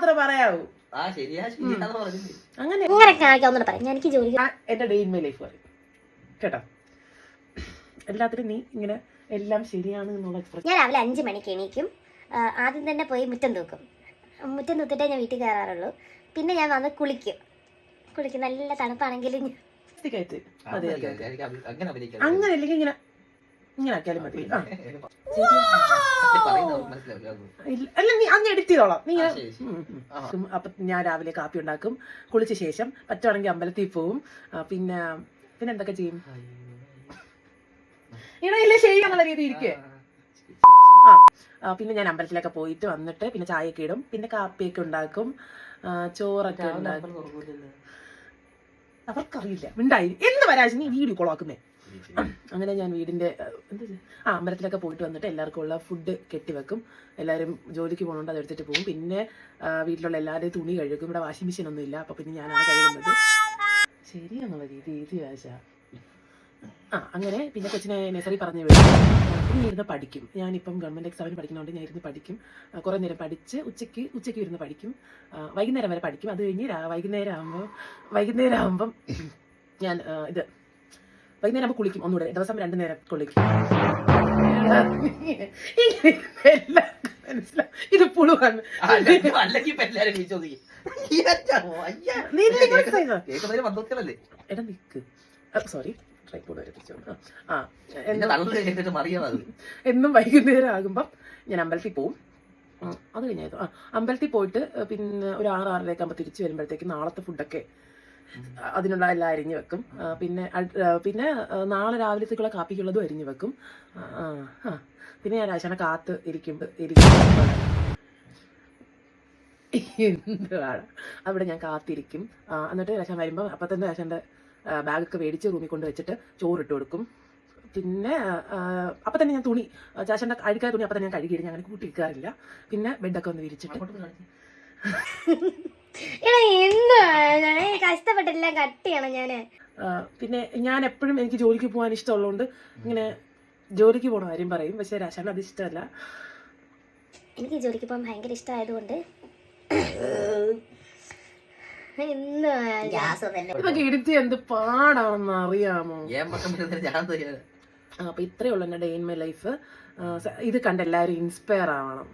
മാത്രമേ പറയാവൂ. അങ്ങനെ എനിക്ക് ജോലി എന്റെ ഡേ ഇൻ മൈ ലൈഫ് പറയും കേട്ടോ. എല്ലാത്തിനും നീ ഇങ്ങനെ എല്ലാം ശരിയാണ് എന്നുള്ള എക്സ്പ്രഷൻ. ഞാൻ രാവിലെ 5 മണിക്ക് എണീക്കും. ആദ്യം തന്നെ പോയി മുറ്റം തൂക്കും. മുറ്റം തൂത്തിട്ടേ ഞാൻ വീട്ടിൽ കയറാറുള്ളൂ. പിന്നെ ഞാൻ വന്ന് കുളിക്കും. നല്ല തണുപ്പാണെങ്കിലും അങ്ങനെ അല്ലെങ്കിൽ ഇങ്ങനെ ഇങ്ങനെ ആക്കിയാലും മതി. അല്ല നീ അങ്ങ് എഡിറ്റ് ചെയ്തോളാം. നീ അപ്പൊ ഞാൻ രാവിലെ കാപ്പി ഉണ്ടാക്കും. കുളിച്ച ശേഷം പറ്റുവാണെങ്കിൽ അമ്പലത്തിൽ പോവും. പിന്നെ എന്തൊക്കെ ചെയ്യും? ഇടയില്ലേ ശരിയാന്നുള്ള രീതി ഇരിക്കേ. പിന്നെ ഞാൻ അമ്പലത്തിലൊക്കെ പോയിട്ട് വന്നിട്ട് പിന്നെ ചായയൊക്കെ ഇടും. പിന്നെ കാപ്പിയൊക്കെ ഉണ്ടാക്കും. ചോറൊക്കെ ഉണ്ടാക്കും. അവർക്കറിയില്ല മിണ്ടായി എന്ത് വരാശ് നീ വീഡിയോ കൊളാക്കുന്നേ. അങ്ങനെ ഞാൻ വീടിന്റെ അമ്പലത്തിലൊക്കെ പോയിട്ട് വന്നിട്ട് എല്ലാവർക്കും ഉള്ള ഫുഡ് കെട്ടിവെക്കും. എല്ലാവരും ജോലിക്ക് പോകുന്നുണ്ട്, അത് എടുത്തിട്ട് പോകും. പിന്നെ വീട്ടിലുള്ള എല്ലാവരുടെയും തുണി കഴുകും. ഇവിടെ വാഷിംഗ് മെഷീൻ ഒന്നും ഇല്ല. അപ്പൊ പിന്നെ ഞാനാണ് കഴുകുന്നത്. ശരിയാന്നുള്ള രീതി ഏത് ആശ. അങ്ങനെ പിന്നെ കൊച്ചിനെ നഴ്സറി പറഞ്ഞു വിടും. പിന്നെ ഇരുന്ന് പഠിക്കും. ഞാനിപ്പം ഗവൺമെന്റ് എക്സാമിന് പഠിക്കുന്നതുകൊണ്ട് ഞാൻ ഇരുന്ന് പഠിക്കും. കുറേ നേരം പഠിച്ച് ഉച്ചയ്ക്ക് ഇരുന്ന് പഠിക്കും. വൈകുന്നേരം വരെ പഠിക്കും. അത് കഴിഞ്ഞ് വൈകുന്നേരം ആകുമ്പം ഞാൻ വൈകുന്നേരം ആകുമ്പോൾ കുളിക്കും. ഒന്നുകൂടെ ദിവസം 2 നേരം കുളിക്കും. മനസ്സിലാവും ഇത് പുളുവാണ്. എടാ നിക്ക് സോറി എന്നും വൈകുന്നേരം ആകുമ്പം ഞാൻ അമ്പലത്തിൽ പോവും. അത് കഴിഞ്ഞായിരുന്നു അമ്പലത്തിൽ പോയിട്ട് പിന്നെ ഒരു 6-6:30 ആകുമ്പോൾ തിരിച്ചു വരുമ്പോഴത്തേക്ക് നാളത്തെ ഫുഡൊക്കെ അതിനുള്ള എല്ലാം അരിഞ്ഞു വെക്കും. പിന്നെ നാളെ രാവിലത്തേക്കുള്ള കാപ്പിക്കുള്ളതും അരിഞ്ഞു വെക്കും. പിന്നെ ഞാൻ ആശാനെ കാത്ത് ഇരിക്കും. എന്താണ് അവിടെ ഞാൻ കാത്തിരിക്കും. എന്നിട്ട് ആശാൻ വരുമ്പോൾ അപ്പം തന്നെ ആശാന്റെ ബാഗൊക്കെ മേടിച്ച് റൂമിൽ കൊണ്ട് വെച്ചിട്ട് ചോറിട്ട് കൊടുക്കും. പിന്നെ അപ്പം തന്നെ ഞാൻ തുണി ചാശന്റെ അഴുക്കായ തുണി അപ്പം തന്നെ ഞാൻ കഴുകിയിട്ട് ഞാൻ കൂട്ടി വെക്കാറില്ല. പിന്നെ ബെഡൊക്കെ ഒന്ന് വിരിച്ചിട്ട് കഷ്ടപ്പെട്ടെല്ലാം കട്ടിയാണ് ഞാന്. പിന്നെ ഞാൻ എപ്പോഴും എനിക്ക് ജോലിക്ക് പോകാൻ ഇഷ്ടമുള്ളതുകൊണ്ട് ഇങ്ങനെ ജോലിക്ക് പോകണ കാര്യം പറയും. പക്ഷെ രാശാന് അത് ഇഷ്ടമല്ല. എനിക്ക് ജോലിക്ക് പോകാൻ ഭയങ്കര ഇഷ്ടമായതുകൊണ്ട് ഇതൊക്കെ എടുത്ത് എന്ത് പാടാണെന്ന് അറിയാമോ? അപ്പൊ ഇത്രയേ ഉള്ളൂ എന്റെ ഡേ ഇൻ മൈ ലൈഫ്. ഇത് കണ്ട് എല്ലാവരും ഇൻസ്പയർ ആവണം.